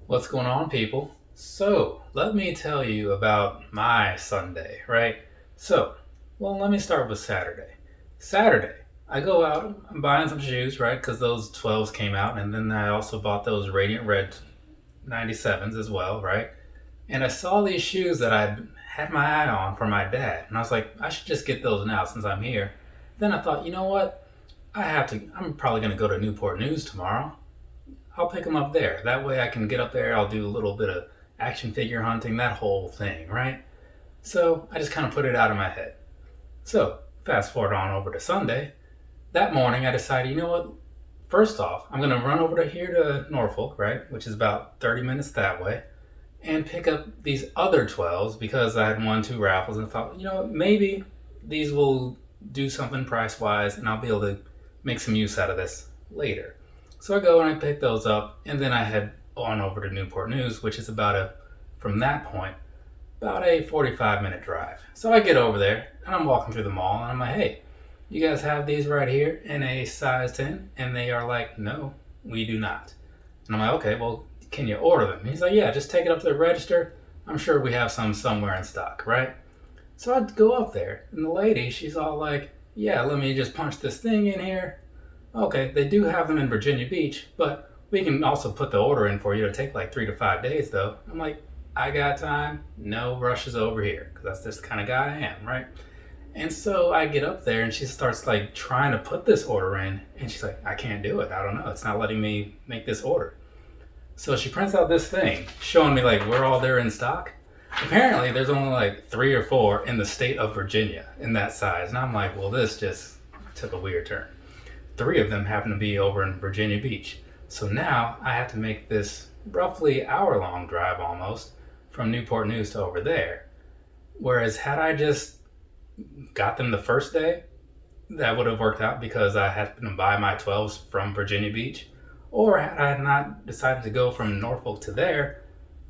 What's going on, people? So, let me tell you about my Sunday, right? So, let me start with Saturday. Saturday, I go out, I'm buying some shoes, right? Because those 12s came out, and then I also bought those Radiant Red 97s as well, right? And I saw these shoes that I had my eye on for my dad, and I was like, I should just get those now since I'm here. Then I thought, you know what? I'm probably going to go to Newport News tomorrow. I'll pick them up there. That way I can get up there. I'll do a little bit of action figure hunting, that whole thing, right? So I just kind of put it out of my head. So fast forward on over to Sunday. That morning I decided, you know what? First off, I'm going to run over to here to Norfolk, right? Which is about 30 minutes that way, and pick up these other 12s because I had won two raffles and thought, you know what? Maybe these will do something price wise and I'll be able to make some use out of this later. So I go and I pick those up, and then I head on over to Newport News, which is from that point, about a 45-minute drive. So I get over there, and I'm walking through the mall, and I'm like, hey, you guys have these right here in a size 10? And they are like, no, we do not. And I'm like, okay, well, can you order them? And he's like, yeah, just take it up to the register. I'm sure we have some somewhere in stock, right? So I go up there, and the lady, she's all like, yeah, let me just punch this thing in here. Okay, they do have them in Virginia Beach, but we can also put the order in for you. It'll take like 3 to 5 days, though. I'm like, I got time. No rushes over here, because that's just the kind of guy I am, right? And so I get up there, and she starts like trying to put this order in, and she's like, I can't do it. I don't know. It's not letting me make this order. So she prints out this thing showing me like where all they're in stock. Apparently, there's only like 3 or 4 in the state of Virginia in that size. And I'm like, well, this just took a weird turn. 3 of them happen to be over in Virginia Beach. So now I have to make this roughly hour-long drive almost from Newport News to over there. Whereas had I just got them the first day, that would have worked out because I happened to buy my 12s from Virginia Beach. Or had I not decided to go from Norfolk to there,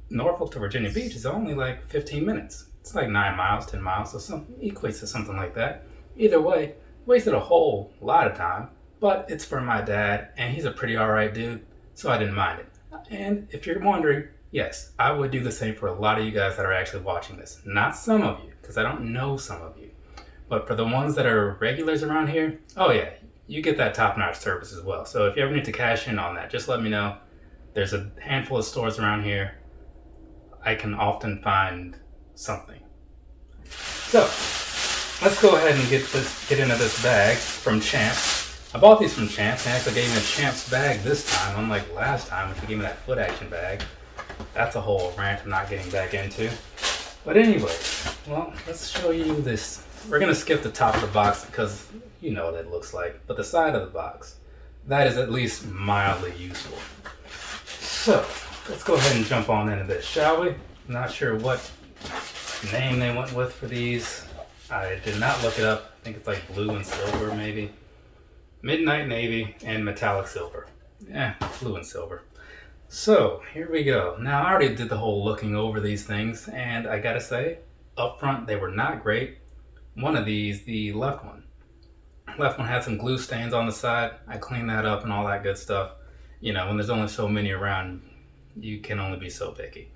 Norfolk to Virginia Beach is only like 15 minutes. It's like 9 miles, 10 miles, so equates to something like that. Either way, wasted a whole lot of time. But it's for my dad, and he's a pretty alright dude, so I didn't mind it. And if you're wondering, yes, I would do the same for a lot of you guys that are actually watching this. Not some of you, because I don't know some of you. But for the ones that are regulars around here, oh yeah, you get that top-notch service as well. So if you ever need to cash in on that, just let me know. There's a handful of stores around here. I can often find something. So, let's go ahead and get into this bag from Champs. I bought these from Champs. They actually gave me a Champs bag this time, unlike last time, which they gave me that foot action bag. That's a whole rant I'm not getting back into. But anyways, let's show you this. We're going to skip the top of the box because you know what it looks like. But the side of the box, that is at least mildly useful. So, let's go ahead and jump on into this, shall we? I'm not sure what name they went with for these. I did not look it up. I think it's like blue and silver maybe. Midnight Navy and Metallic Silver. Blue and silver. So, here we go. Now, I already did the whole looking over these things, and I gotta say, up front, they were not great. One of these, the left one had some glue stains on the side. I cleaned that up and all that good stuff. You know, when there's only so many around, you can only be so picky.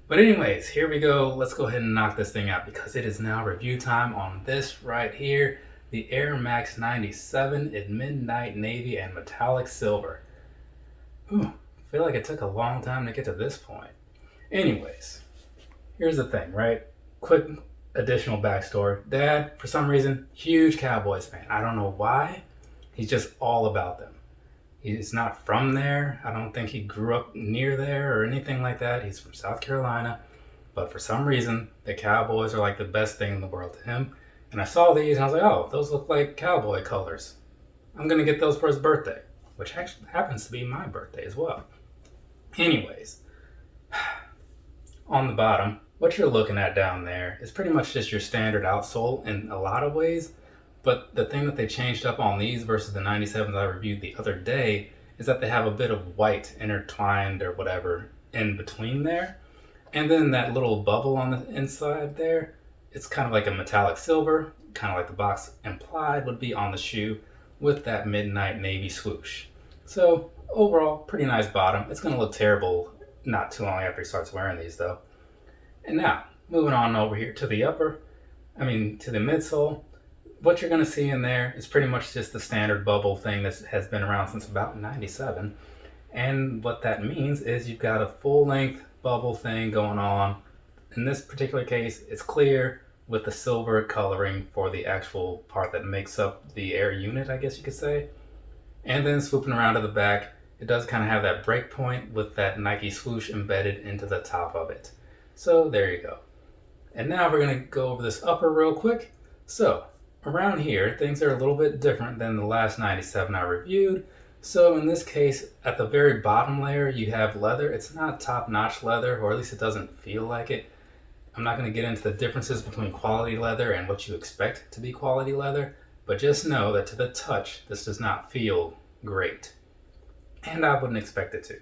But anyways, here we go. Let's go ahead and knock this thing out because it is now review time on this right here. The Air Max 97 in Midnight Navy and Metallic Silver. Whew, I feel like it took a long time to get to this point. Anyways, here's the thing, right? Quick additional backstory. Dad, for some reason, huge Cowboys fan. I don't know why. He's just all about them. He's not from there. I don't think he grew up near there or anything like that. He's from South Carolina. But for some reason, the Cowboys are like the best thing in the world to him. And I saw these and I was like, oh, those look like cowboy colors. I'm going to get those for his birthday, which actually happens to be my birthday as well. Anyways, on the bottom, what you're looking at down there is pretty much just your standard outsole in a lot of ways. But the thing that they changed up on these versus the 97s I reviewed the other day is that they have a bit of white intertwined or whatever in between there. And then that little bubble on the inside there, it's kind of like a metallic silver, kind of like the box implied would be on the shoe with that midnight navy swoosh. So overall, pretty nice bottom. It's going to look terrible not too long after he starts wearing these though. And now, moving on over here to the to the midsole, what you're going to see in there is pretty much just the standard bubble thing that has been around since about 97. And what that means is you've got a full length bubble thing going on. In this particular case, it's clear with the silver coloring for the actual part that makes up the air unit, I guess you could say. And then swooping around to the back, it does kind of have that break point with that Nike swoosh embedded into the top of it. So there you go. And now we're going to go over this upper real quick. So around here, things are a little bit different than the last 97 I reviewed. So in this case, at the very bottom layer, you have leather. It's not top-notch leather, or at least it doesn't feel like it. I'm not going to get into the differences between quality leather and what you expect to be quality leather, but just know that to the touch, this does not feel great. And I wouldn't expect it to.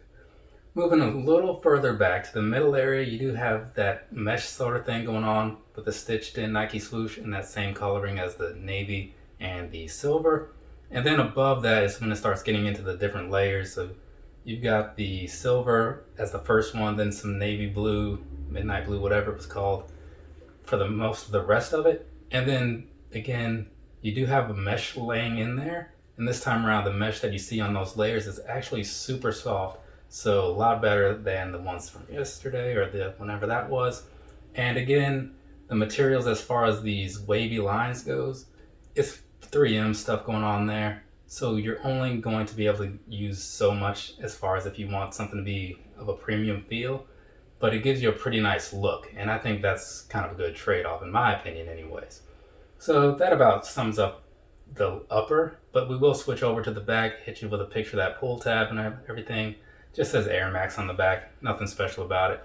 Moving a little further back to the middle area, you do have that mesh sort of thing going on with the stitched in Nike swoosh in that same coloring as the navy and the silver. And then above that is when it starts getting into the different layers. So you've got the silver as the first one, then some navy blue, midnight blue, whatever it was called, for the most of the rest of it. And then again, you do have a mesh laying in there. And this time around, the mesh that you see on those layers is actually super soft. So a lot better than the ones from yesterday or whenever that was. And again, the materials as far as these wavy lines goes, it's 3M stuff going on there. So you're only going to be able to use so much as far as if you want something to be of a premium feel. But it gives you a pretty nice look. And I think that's kind of a good trade-off in my opinion anyways. So that about sums up the upper, but we will switch over to the back, hit you with a picture of that pull tab and everything. Just says Air Max on the back, nothing special about it.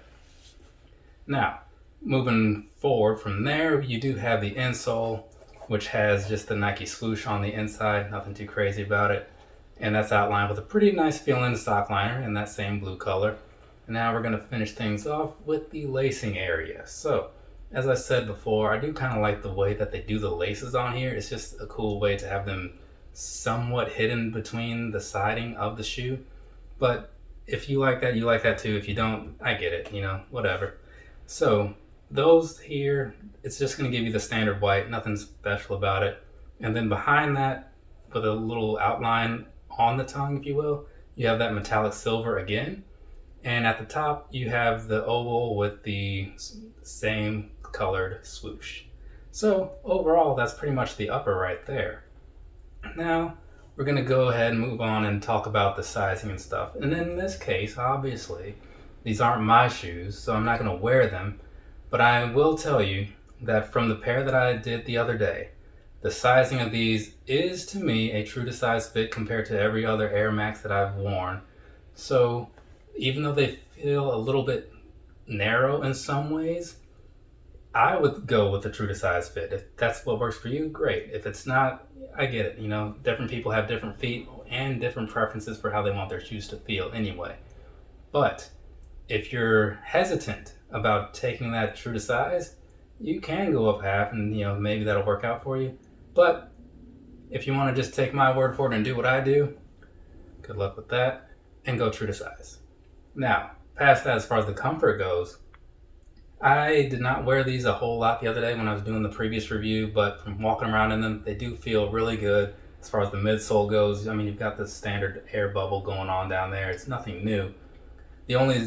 Now, moving forward from there, you do have the insole, which has just the Nike swoosh on the inside, nothing too crazy about it. And that's outlined with a pretty nice feeling stock liner in that same blue color. And now we're going to finish things off with the lacing area. So, as I said before, I do kind of like the way that they do the laces on here. It's just a cool way to have them somewhat hidden between the siding of the shoe. But if you like that, you like that too. If you don't, I get it, whatever. So those here, it's just going to give you the standard white, nothing special about it. And then behind that, with a little outline on the tongue, if you will, you have that metallic silver again. And at the top, you have the oval with the same colored swoosh. So overall, that's pretty much the upper right there. Now, we're going to go ahead and move on and talk about the sizing and stuff. And in this case, obviously, these aren't my shoes, so I'm not going to wear them. But I will tell you that from the pair that I did the other day, the sizing of these is, to me, a true to size fit compared to every other Air Max that I've worn. So even though they feel a little bit narrow in some ways, I would go with the true to size fit. If that's what works for you, great. If it's not, I get it. Different people have different feet and different preferences for how they want their shoes to feel anyway. But if you're hesitant about taking that true to size, you can go up half and, maybe that'll work out for you. But if you want to just take my word for it and do what I do, good luck with that and go true to size. Now, past that, as far as the comfort goes, I did not wear these a whole lot the other day when I was doing the previous review, but from walking around in them, they do feel really good as far as the midsole goes. You've got the standard air bubble going on down there. It's nothing new. The only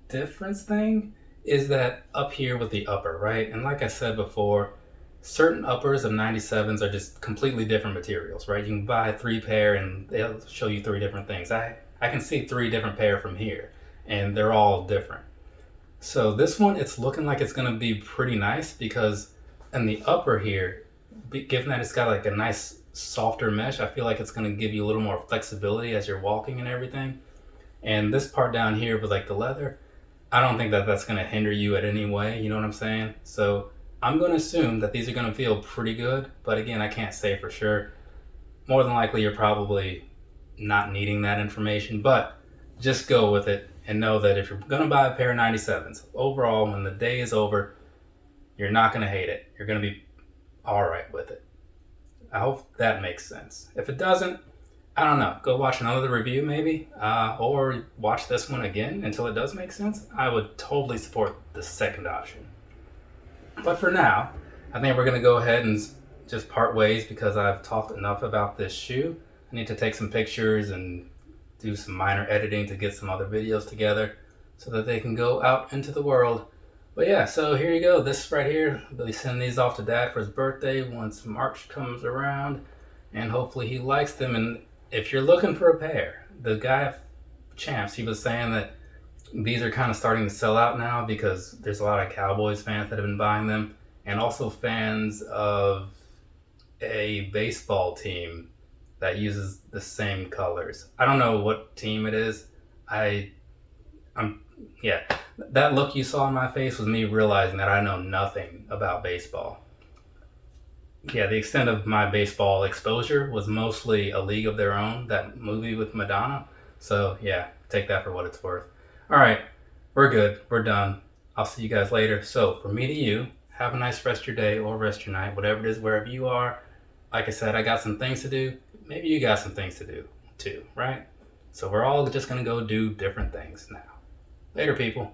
difference thing is that up here with the upper, right? And like I said before, certain uppers of 97s are just completely different materials, right? You can buy 3 pair and they'll show you 3 different things. I can see 3 different pair from here, and they're all different. So this one, it's looking like it's going to be pretty nice because in the upper here, given that it's got like a nice softer mesh, I feel like it's going to give you a little more flexibility as you're walking and everything. And this part down here with like the leather, I don't think that that's going to hinder you in any way, you know what I'm saying? So I'm going to assume that these are going to feel pretty good, but again, I can't say for sure. More than likely, you're probably not needing that information, but just go with it. And know that if you're going to buy a pair of 97s, overall, when the day is over, you're not going to hate it. You're going to be all right with it. I hope that makes sense. If it doesn't, I don't know. Go watch another review maybe, or watch this one again until it does make sense. I would totally support the second option. But for now, I think we're going to go ahead and just part ways because I've talked enough about this shoe. I need to take some pictures and do some minor editing to get some other videos together so that they can go out into the world. But yeah, so here you go. This right here, I'll be sending these off to Dad for his birthday once March comes around, and hopefully he likes them. And if you're looking for a pair, the guy Champs, he was saying that these are kind of starting to sell out now because there's a lot of Cowboys fans that have been buying them, and also fans of a baseball team that uses the same colors. I don't know what team it is. I'm yeah. That look you saw on my face was me realizing that I know nothing about baseball. Yeah, the extent of my baseball exposure was mostly A League of Their Own, that movie with Madonna. So yeah, take that for what it's worth. All right, we're good. We're done. I'll see you guys later. So from me to you, have a nice rest of your day or rest of your night, whatever it is, wherever you are. Like I said, I got some things to do. Maybe you got some things to do too, right? So we're all just gonna go do different things now. Later, people.